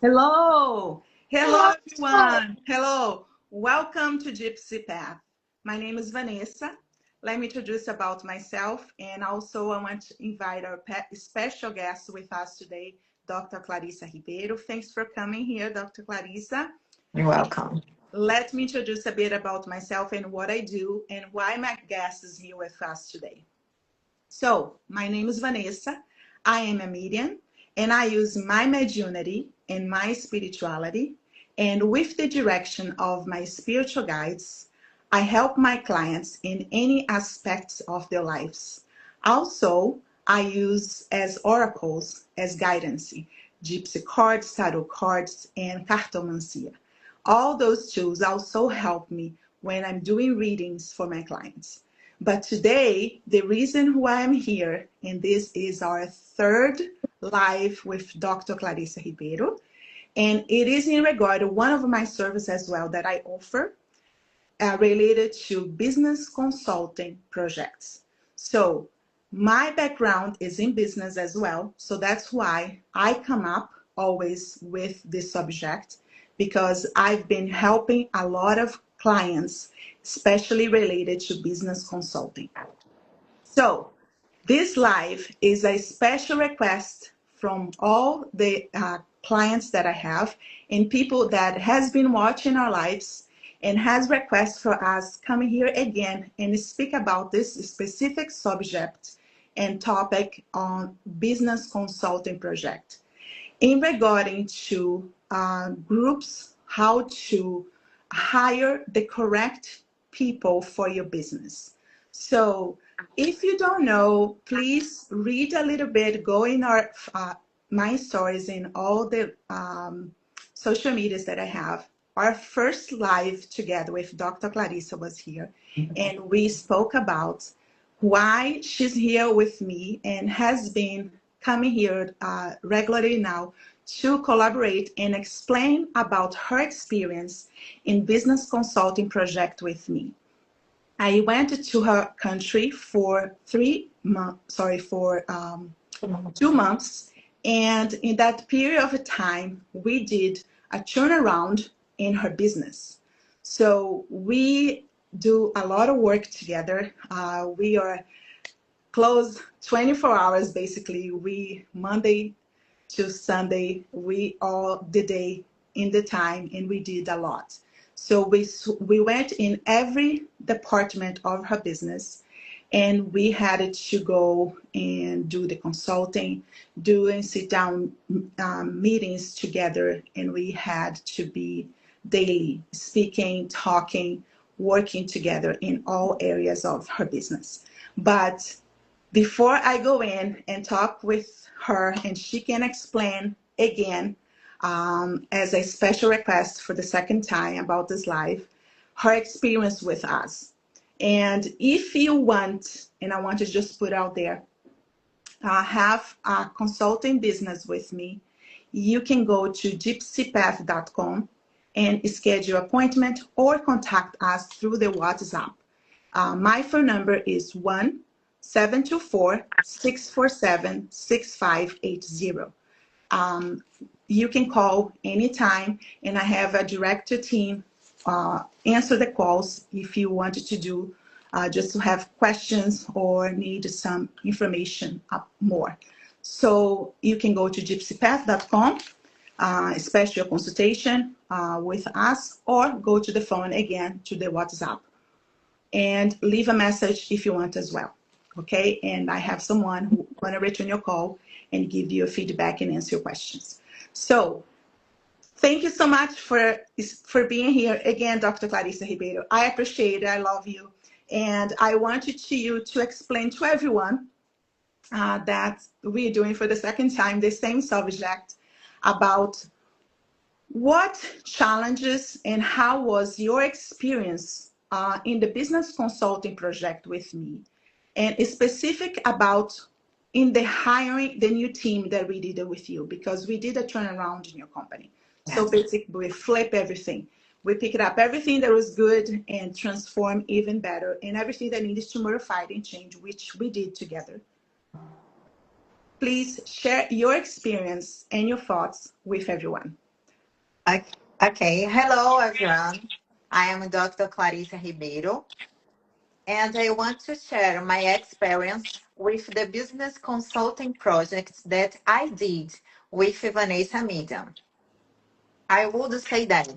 Hello. Hello. Hello, everyone. Hello. Welcome to Gypsy Path. My name is Vanessa. Let me introduce about myself. And also I want to invite our special guest with us today, Dr. Clarissa Ribeiro. Thanks for coming here, Dr. Clarissa. You're welcome. Let me introduce a bit about myself and what I do and why my guest is here with us today. So, my name is Vanessa. I am a medium and I use my mediunity and my spirituality. And with the direction of my spiritual guides, I help my clients in any aspects of their lives. Also, I use as oracles, as guidance, gypsy cards, tarot cards, and cartomancia. All those tools also help me when I'm doing readings for my clients. But today, the reason why I'm here, and this is our third live with Dr. Clarissa Ribeiro, and it is in regard to one of my services as well that I offer related to business consulting projects. So my background is in business as well, so that's why I come up always with this subject, because I've been helping a lot of clients, especially related to business consulting. So this live is a special request from all the clients that I have and people that has been watching our lives and has requests for us coming here again and speak about this specific subject and topic on business consulting project in regarding to groups, how to hire the correct people for your business. So if you don't know, please read a little bit, go in our my stories in all the social medias that I have. Our first live together with Dr. Clarissa was here, and we spoke about why she's here with me and has been coming here regularly now to collaborate and explain about her experience in business consulting project with me. I went to her country for 2 months, and in that period of time, we did a turnaround in her business. So we do a lot of work together. We are closed 24 hours basically. We Monday to Sunday, we all the day in the time, and we did a lot. So we went in every department of her business, and we had to go and do the consulting, do and sit down meetings together, and we had to be daily speaking, talking, working together in all areas of her business. But before I go in and talk with her and she can explain again as a special request for the second time about this live, her experience with us. And if you want, and I want to just put out there, have a consulting business with me, you can go to gypsypath.com and schedule an appointment or contact us through the WhatsApp. My phone number is 1-724-647-6580. You can call anytime, and I have a director team answer the calls if you wanted to do just to have questions or need some information more. So you can go to gypsypath.com, special consultation with us, or go to the phone again to the WhatsApp and leave a message if you want as well. Okay, and I have someone who want to return your call and give you a feedback and answer your questions. So thank you so much for being here again, Dr. Clarissa Ribeiro. I appreciate it. I love you. And I wanted you to explain to everyone that we're doing for the second time the same subject about what challenges and how was your experience in the business consulting project with me, and specific about in the hiring the new team that we did with you, because we did a turnaround in your company. Yes. So basically we flip everything. We picked up everything that was good and transform even better, and everything that needs to modify and change, which we did together. Please share your experience and your thoughts with everyone. Ok- Okay, hello everyone. I am Dr. Clarissa Ribeiro, and I want to share my experience with the business consulting projects that I did with Vanessa Medium. I would say that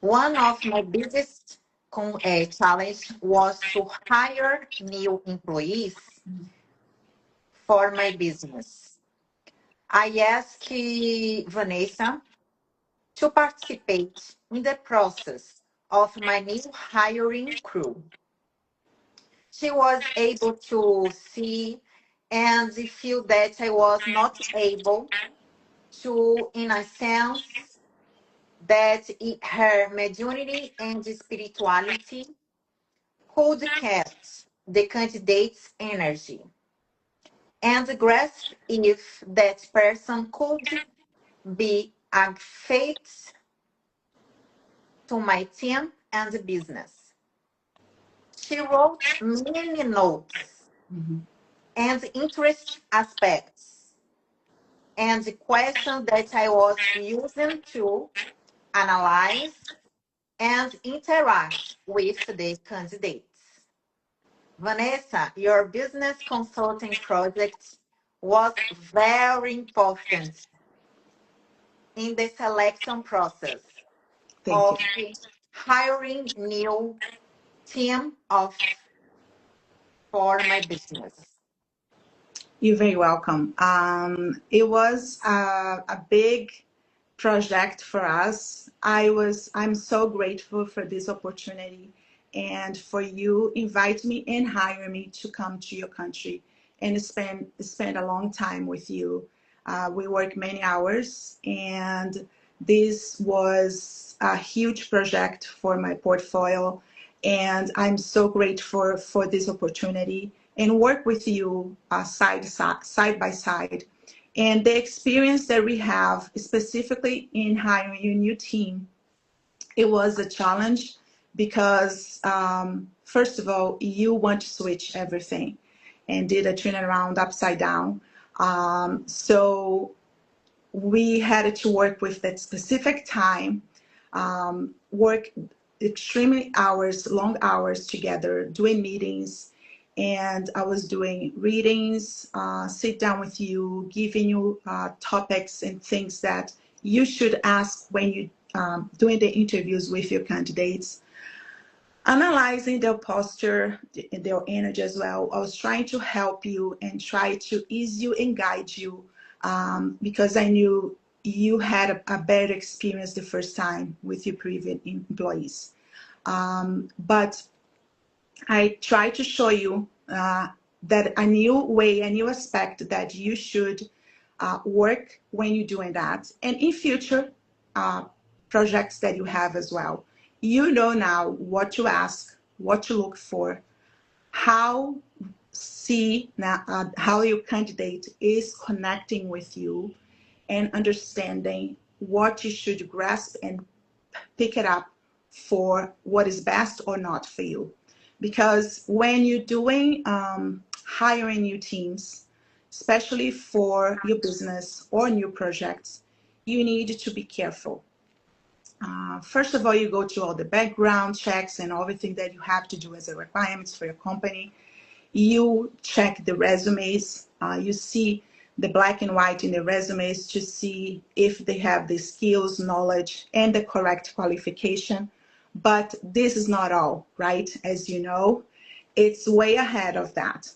one of my biggest challenge was to hire new employees for my business. I asked Vanessa to participate in the process of my new hiring crew. She was able to see and feel that I was not able to, in a sense, that her mediunity and spirituality could catch the candidate's energy and grasp if that person could be a fit to my team and business. She wrote many notes Mhm. and interest aspects and the question that I was using to analyze and interact with the candidates. Vanessa, your business consulting project was very important in the selection process Thank you. of hiring new team of for my business. You're very welcome. It was a big project for us. I'm so grateful for this opportunity and for you invite me and hire me to come to your country and spend a long time with you. We work many hours, and this was a huge project for my portfolio, and I'm so grateful for this opportunity and work with you side by side. And the experience that we have, specifically in hiring a new team, it was a challenge because, first of all, you want to switch everything and did a turnaround upside down. So we had to work with that specific time, work extremely hours, long hours together, doing meetings. And I was doing readings, sit down with you, giving you topics and things that you should ask when you doing the interviews with your candidates, analyzing their posture, their energy as well. I was trying to help you and try to ease you and guide you, because I knew you had a better experience the first time with your previous employees. But I tried to show you that a new way, a new aspect that you should work when you're doing that. And in future uh, projects that you have as well, you know now what to ask, what to look for, how see now how your candidate is connecting with you and understanding what you should grasp and pick it up for what is best or not for you. Because when you're doing hiring new teams, especially for your business or new projects, you need to be careful. First of all, you go to all the background checks and everything that you have to do as a requirements for your company. You check the resumes. You see the black and white in the resumes to see if they have the skills, knowledge, and the correct qualification. But this is not all, right? As you know, it's way ahead of that.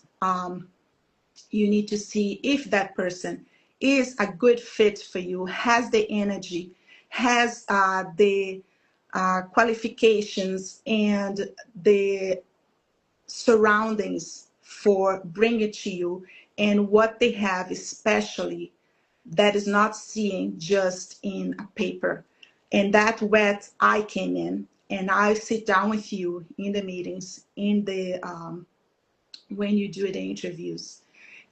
You need to see if that person is a good fit for you, has the energy, has the qualifications and the surroundings for bring it to you, and what they have especially that is not seen just in a paper. And that what I came in and I sit down with you in the meetings, in the when you do the interviews,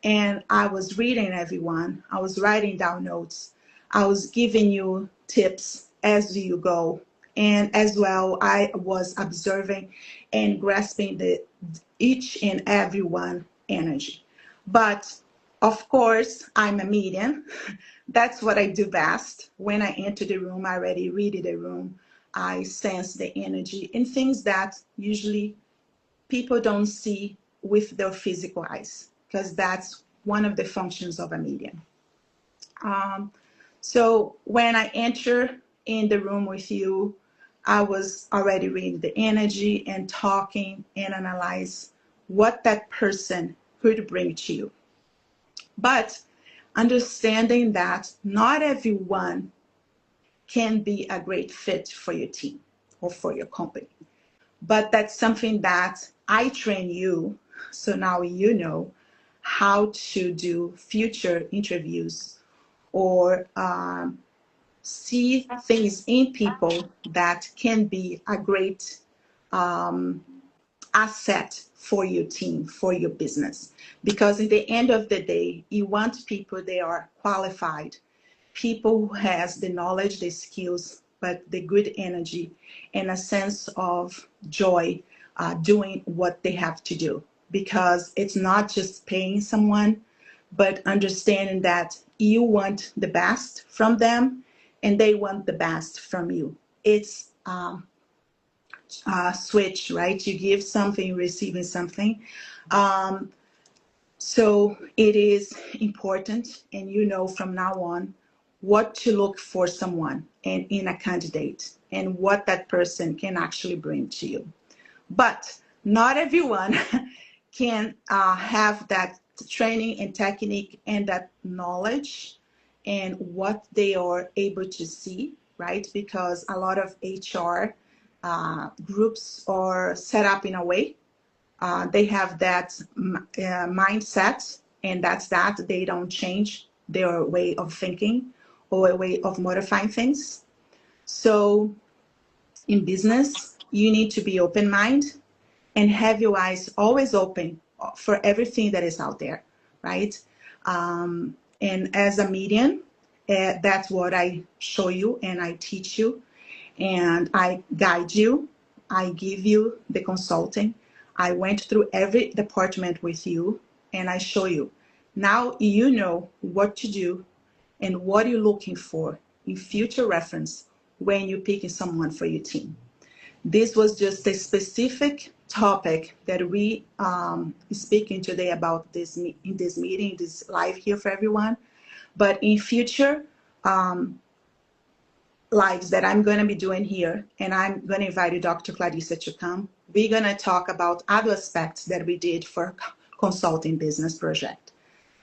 and I was reading everyone, I was writing down notes, I was giving you tips as you go, and as well I was observing and grasping the each and every one energy. But Of course, I'm a medium. That's what I do best. When I enter the room, I already read the room. I sense the energy and things that usually people don't see with their physical eyes, because that's one of the functions of a medium. So when I enter in the room with you, I was already reading the energy and talking and analyze what that person could bring to you. But understanding that not everyone can be a great fit for your team or for your company. But that's something that I train you, so now you know how to do future interviews or see things in people that can be a great asset for your team, for your business. Because in the end of the day, you want people that are qualified, people who has the knowledge, the skills, but the good energy and a sense of joy doing what they have to do. Because it's not just paying someone, but understanding that you want the best from them and they want the best from you. It's switch, right? You give something, receiving something. So it is important, and you know from now on what to look for someone and in a candidate and what that person can actually bring to you. But not everyone can have that training and technique and that knowledge and what they are able to see, right? Because a lot of HR groups are set up in a way. They have that mindset, and that's that. They don't change their way of thinking or a way of modifying things. So in business, you need to be open-minded and have your eyes always open for everything that is out there, right? And as a medium, that's what I show you and I teach you and I guide you. I give you the consulting. I went through every department with you and I show you. Now you know what to do and what you're looking for in future reference when you're picking someone for your team. This was just a specific topic that we speaking today about this in this meeting, this live here for everyone. But in future lives that I'm going to be doing here, and I'm going to invite you, Dr. Clarissa, to come. We're going to talk about other aspects that we did for consulting business project.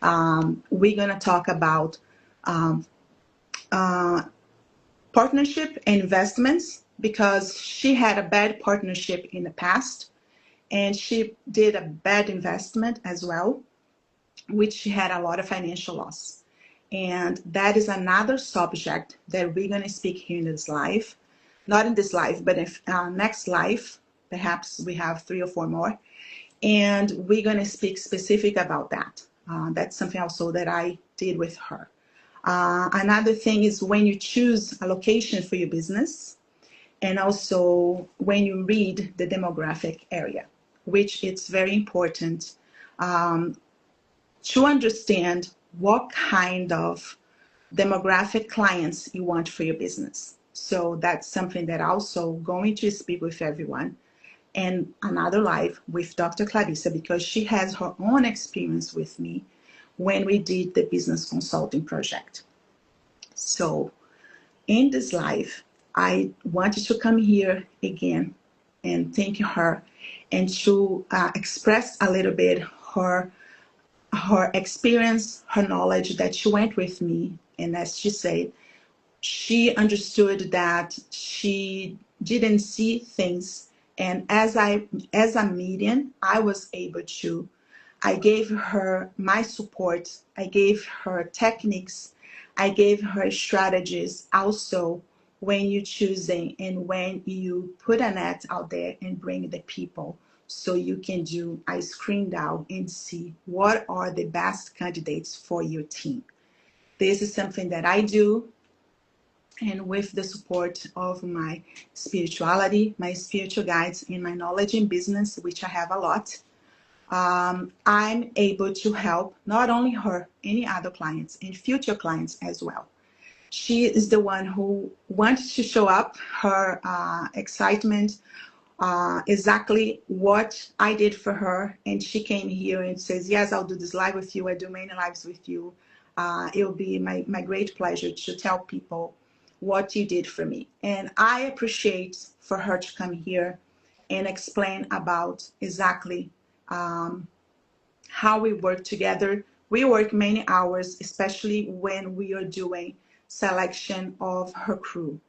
We're going to talk about partnership and investments, because she had a bad partnership in the past and she did a bad investment as well, which she had a lot of financial loss. And that is another subject that we're going to speak here in this live, not in this live, but if next live, perhaps we have 3 or 4 more, and we're going to speak specific about that. That's something also that I did with her. Another thing is when you choose a location for your business, and also when you read the demographic area, which it's very important to understand what kind of demographic clients you want for your business. So that's something that also going to speak with everyone and another live with Dr. Clarissa, because she has her own experience with me when we did the business consulting project. So in this live, I wanted to come here again and thank her and to express a little bit her experience, her knowledge that she went with me. And as she said, she understood that she didn't see things. And as a medium, I was able to, I gave her my support. I gave her techniques. I gave her strategies also when you choosing and when you put an ad out there and bring the people, so you can do a screen down and see what are the best candidates for your team. This is something that I do, and with the support of my spirituality, my spiritual guides, and my knowledge in business, which I have a lot, I'm able to help not only her, any other clients and future clients as well. She is the one who wants to show up her excitement, exactly what I did for her. And she came here and says, yes, I'll do this live with you. I do many lives with you. It'll be my great pleasure to tell people what you did for me. And I appreciate for her to come here and explain about exactly how we work together. We work many hours, especially when we are doing selection of her crew,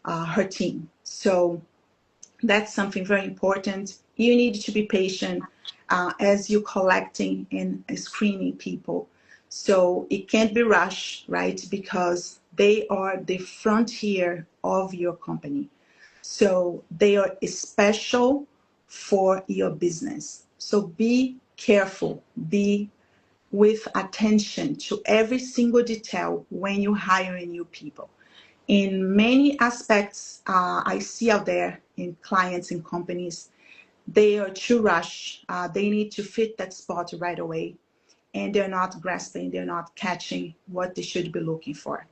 her team. So that's something very important. You need to be patient as you're collecting and screening people. So it can't be rushed, right? Because they are the frontier of your company. So they are special for your business. So be careful, be with attention to every single detail when you hire new people. In many aspects I see out there in clients and companies, they are too rushed. They need to fit that spot right away, and they're not grasping, they're not catching what they should be looking for.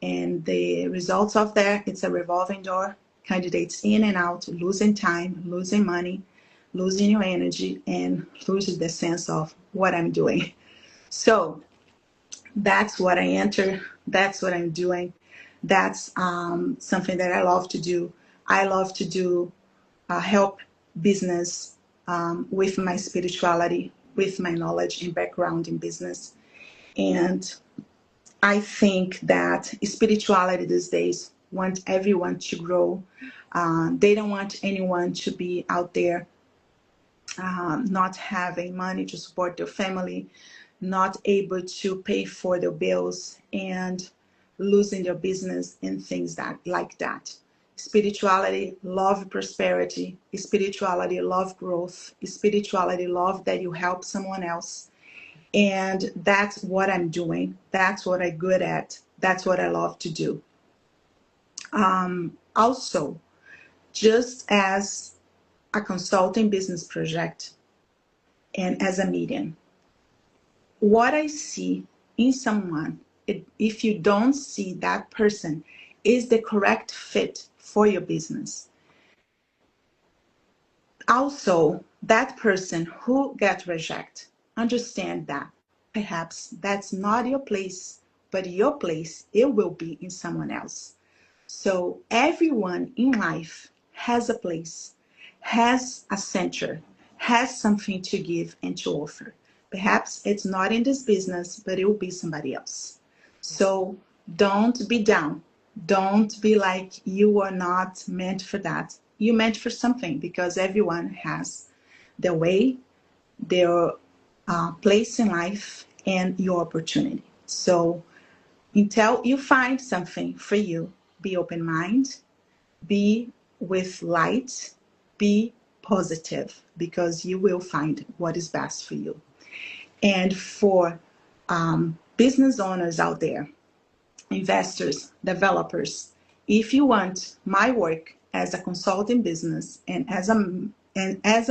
And the results of that, it's a revolving door, candidates in and out, losing time, losing money, losing your energy, and losing the sense of what I'm doing. So that's what I enter, that's what I'm doing. That's something that I love to do. I love to do help business with my spirituality, with my knowledge and background in business. And I think that spirituality these days wants everyone to grow. They don't want anyone to be out there not having money to support their family, not able to pay for their bills, and losing their business and things that like that. Spirituality, love prosperity. Spirituality, love growth. Spirituality, love that you help someone else. And that's what I'm doing. That's what I'm good at. That's what I love to do. Also, just as a consulting business project and as a medium, what I see in someone, if you don't see that person is the correct fit for your business, also that person who got rejected, understand that perhaps that's not your place, but your place, it will be in someone else. So everyone in life has a place, has a center, has something to give and to offer. Perhaps it's not in this business, but it will be somebody else. So don't be down. Don't be like you are not meant for that. You're meant for something, because everyone has their way, their place in life, and your opportunity. So until you find something for you, be open mind, be with light, be positive, because you will find what is best for you. And for business owners out there, investors, developers, if you want my work as a consulting business and as a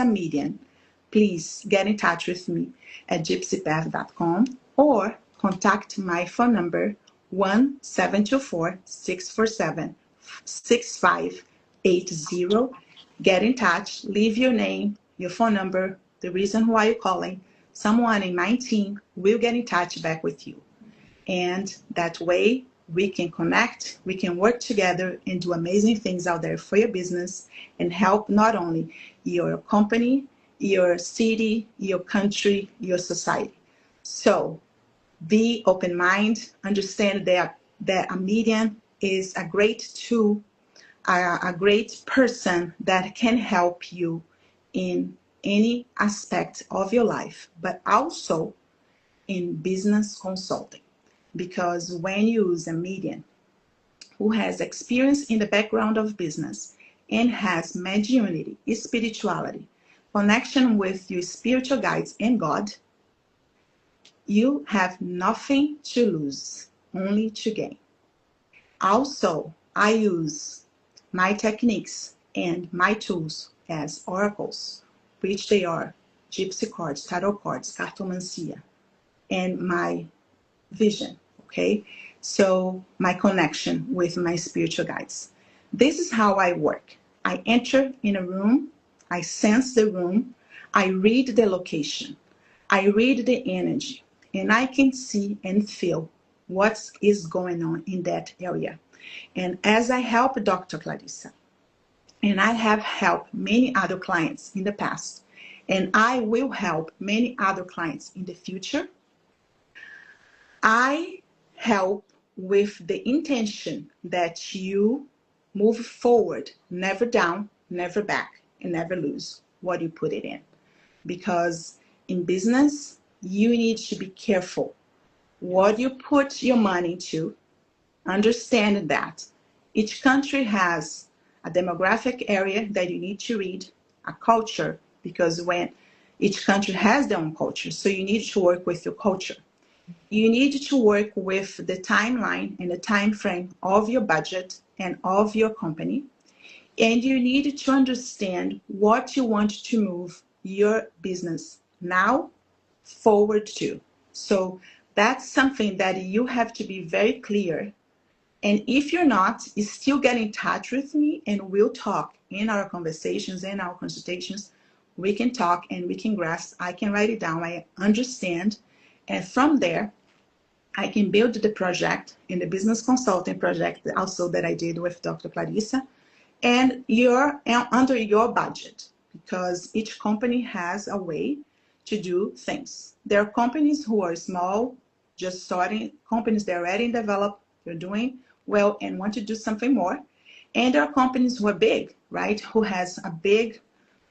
medium, please get in touch with me at gypsypath.com or contact my phone number 1-724-647-6580. Get in touch, leave your name, your phone number, the reason why you're calling. Someone in my team will get in touch back with you. And that way we can connect, we can work together and do amazing things out there for your business and help not only your company, your city, your country, your society. So be open-minded, understand that a medium is a great tool, a great person that can help you in any aspect of your life, but also in business consulting. Because when you use a medium who has experience in the background of business and has mediunity, spirituality, connection with your spiritual guides and God, you have nothing to lose, only to gain. Also, I use my techniques and my tools as oracles, which they are gypsy cards, tarot cards, cartomancia, and my vision, okay? So my connection with my spiritual guides. This is how I work. I enter in a room, I sense the room, I read the location, I read the energy, and I can see and feel what is going on in that area. And as I help Dr. Clarissa, and I have helped many other clients in the past, and I will help many other clients in the future, I help with the intention that you move forward, never down, never back, and never lose what you put it in. Because in business, you need to be careful what you put your money to. Understand that each country has a demographic area that you need to read, a culture, because when each country has their own culture, so you need to work with your culture. You need to work with the timeline and the time frame of your budget and of your company. And you need to understand what you want to move your business now forward to. So that's something that you have to be very clear. And if you're not, you still get in touch with me and we'll talk in our conversations and our consultations. We can talk and we can grasp. I can write it down. I understand. And from there, I can build the project in the business consulting project also that I did with Dr. Clarissa, and you're under your budget because each company has a way to do things. There are companies who are small, just starting, companies that are already developed, they're doing well and want to do something more. And there are companies who are big, right? Who has a big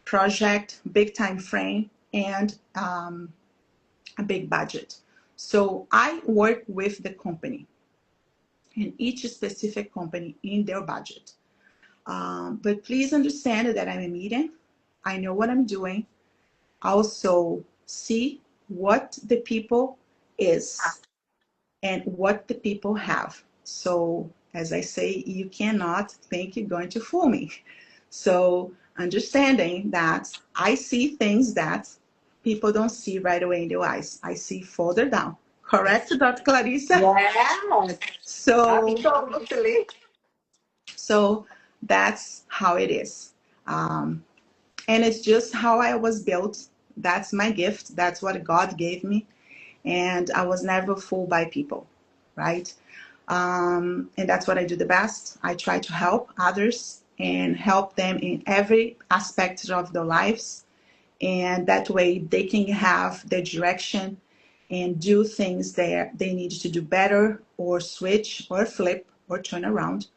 project, big time frame, and a big budget. So I work with the company and each specific company in their budget. But please understand that I'm a medium. I know what I'm doing. Also see what the people is and what the people have. So as I say, you cannot think you're going to fool me. So understanding that I see things that people don't see right away in their eyes. I see further down. Correct, Dr. Clarissa? Yes, So, absolutely. so that's how it is. And it's just how I was built. That's my gift. That's what God gave me. And I was never fooled by people, right? And that's what I do the best. I try to help others and help them in every aspect of their lives. And that way they can have their direction and do things that they need to do better or switch or flip or turn around.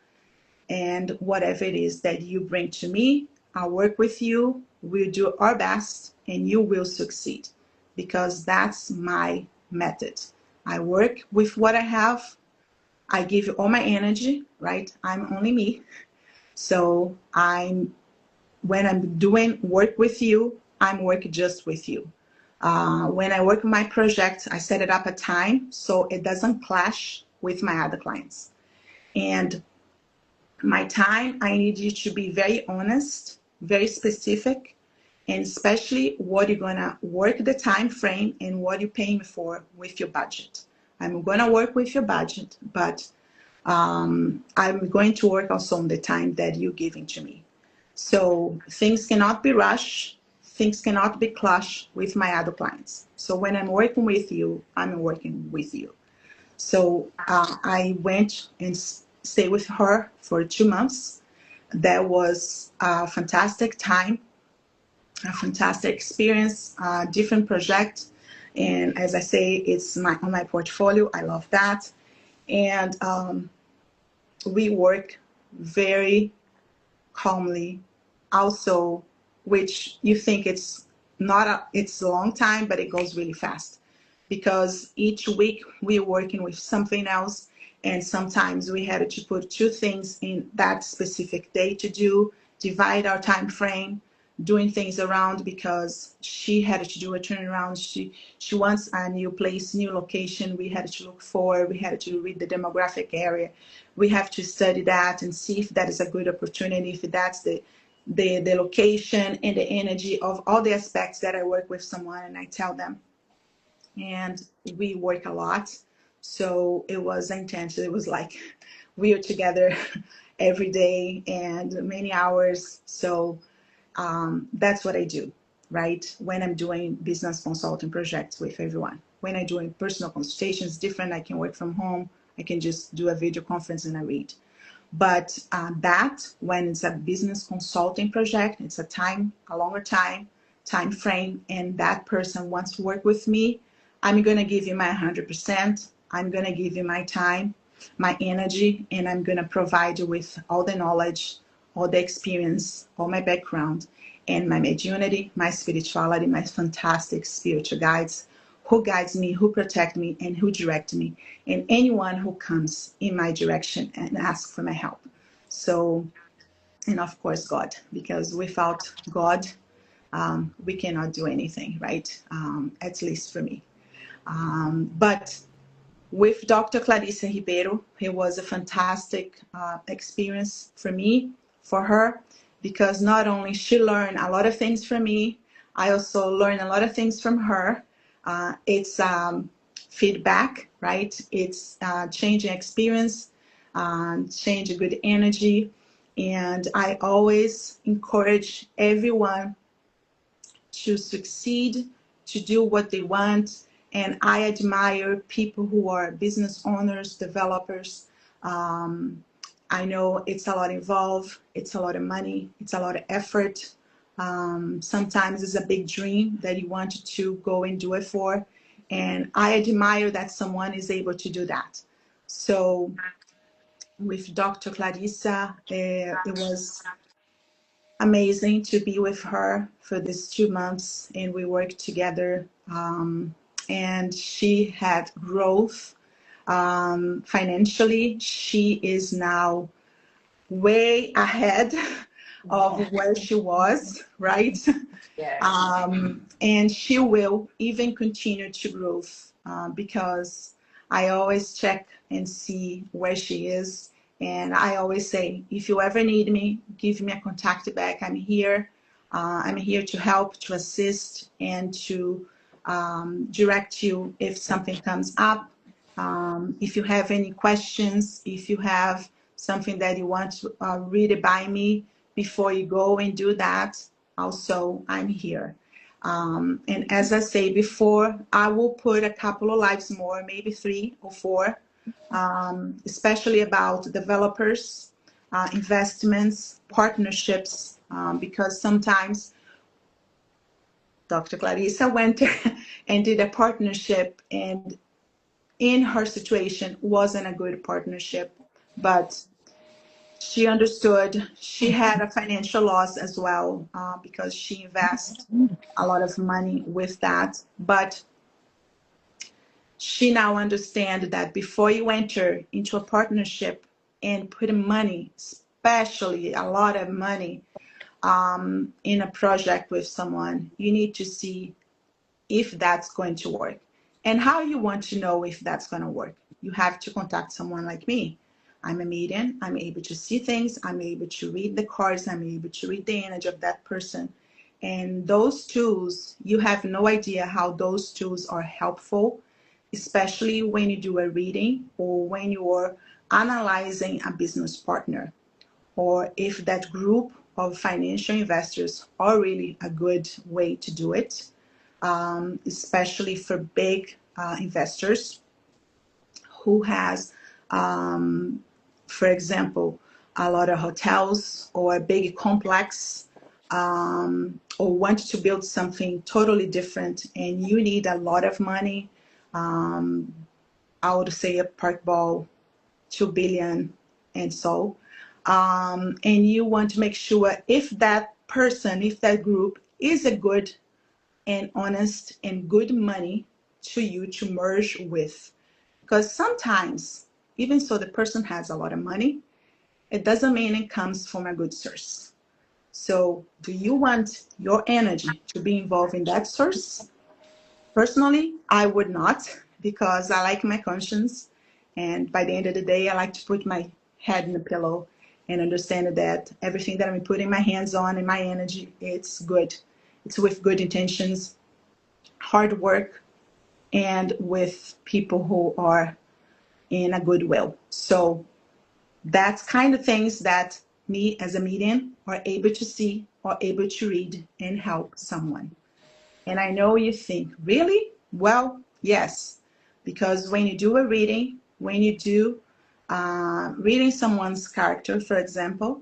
And whatever it is that you bring to me, I'll work with you. We'll do our best and you will succeed because that's my method. I work with what I have. I give you all my energy, right? I'm only me. So when I'm doing work with you, I'm working just with you. When I work on my project, I set it up a time so it doesn't clash with my other clients. And my time, I need you to be very honest, very specific, and especially what you're gonna work the time frame and what you're paying for with your budget. I'm gonna work with your budget, but I'm going to work also on the time that you're giving to me. So things cannot be rushed, things cannot be clashed with my other clients. So when I'm working with you, I'm working with you. So I went and stayed with her for 2 months. That was a fantastic time, a fantastic experience, a different project. And as I say, it's on my portfolio. I love that. And we work very calmly. Also, which you think it's a long time, but it goes really fast because each week we're working with something else. And sometimes we had to put 2 things in that specific day to do, divide our time frame, doing things around because she had to do a turnaround. She wants a new place, new location. We had to look for, we had to read the demographic area. We have to study that and see if that is a good opportunity, if that's the the location and the energy of all the aspects that I work with someone, and I tell them. And we work a lot. So it was intense. It was like we are together every day and many hours. So that's what I do, right? When I'm doing business consulting projects with everyone. When I'm doing personal consultations, different. I can work from home. I can just do a video conference and I read. But that, when it's a business consulting project, it's a longer time frame, and that person wants to work with me, I'm going to give you my 100%. I'm going to give you my time, my energy, and I'm going to provide you with all the knowledge, all the experience, all my background, and my mediunity, my spirituality, my fantastic spiritual guides who guides me, who protect me, and who direct me, and anyone who comes in my direction and asks for my help. So, and of course, God, because without God, we cannot do anything, right? At least for me. But with Dr. Clarissa Ribeiro, it was a fantastic experience for me, for her, because not only she learned a lot of things from me, I also learned a lot of things from her. It's feedback, right? It's changing experience, change good energy. And I always encourage everyone to succeed, to do what they want. And I admire people who are business owners, developers. I know it's a lot involved, it's a lot of money, it's a lot of effort. Sometimes it's a big dream that you want to go and do it for. And I admire that someone is able to do that. So with Dr. Clarissa, it was amazing to be with her for these 2 months, and we worked together. And she had growth financially. She is now way ahead of where she was, right? Yes. And she will even continue to grow because I always check and see where she is. And I always say, if you ever need me, give me a contact back. I'm here. I'm here to help, to assist, and to direct you if something comes up. If you have any questions, if you have something that you want to read it by me before you go and do that, also I'm here. And as I say before, I will put a couple of lives more, maybe 3 or 4, especially about developers, investments, partnerships, because sometimes Dr. Clarissa went and did a partnership, and in her situation wasn't a good partnership, but she understood. She had a financial loss as well because she invested a lot of money with that. But she now understands that before you enter into a partnership and put money, especially a lot of money, in a project with someone, you need to see if that's going to work. And how you want to know if that's going to work? You have to contact someone like me. I'm a medium. I'm able to see things. I'm able to read the cards. I'm able to read the energy of that person. And those tools, you have no idea how those tools are helpful, especially when you do a reading or when you're analyzing a business partner, or if that group of financial investors are really a good way to do it, especially for big investors who has, for example, a lot of hotels or a big complex, or want to build something totally different and you need a lot of money. I would say a park ball, 2 billion and so. And you want to make sure if that person, if that group is a good and honest and good money to you to merge with. Because sometimes, even so the person has a lot of money, it doesn't mean it comes from a good source. So do you want your energy to be involved in that source? Personally, I would not, because I like my conscience. And by the end of the day, I like to put my head in the pillow and understand that everything that I'm putting my hands on and my energy, it's good. It's with good intentions, hard work, and with people who are in a good will. So that's kind of things that me as a medium are able to see or able to read and help someone. And I know you think, really? Well, yes, because when you do a reading, when you do reading someone's character, for example,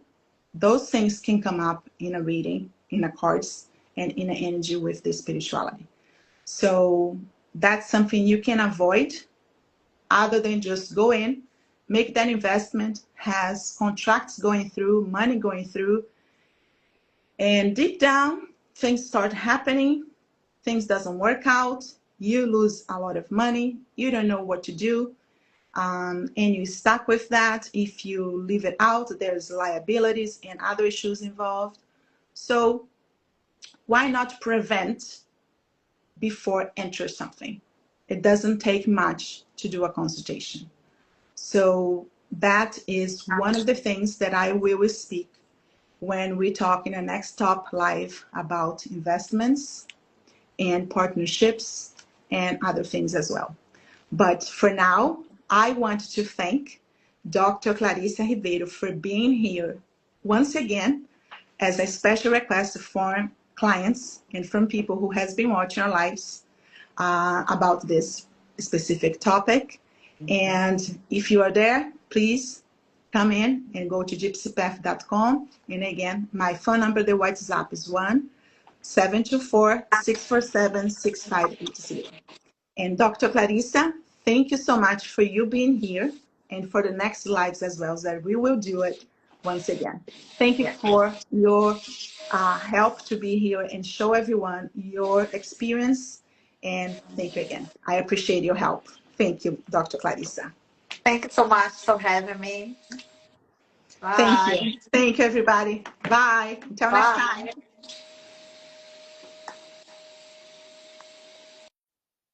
those things can come up in a reading, in a cards, and in an energy with the spirituality. So that's something you can avoid other than just go in, make that investment, has contracts going through, money going through, and deep down, things start happening, things doesn't work out, you lose a lot of money, you don't know what to do, and you're stuck with that. If you leave it out, there's liabilities and other issues involved. So why not prevent before enter something? It doesn't take much to do a consultation. So that is one of the things that I will speak when we talk in the next top live about investments and partnerships and other things as well. But for now, I want to thank Dr. Clarissa Ribeiro for being here once again as a special request from clients and from people who has been watching our lives about this specific topic. And if you are there, please come in and go to gypsypath.com. And again, my phone number, the WhatsApp is 1-724-647-6580. And Dr. Clarissa, thank you so much for you being here and for the next lives as well, that we will do it once again. Thank you for your help to be here and show everyone your experience. And thank you again. I appreciate your help. Thank you, Dr. Clarissa. Thank you so much for having me. Bye. Thank you. Thank you, everybody. Bye. Until next time.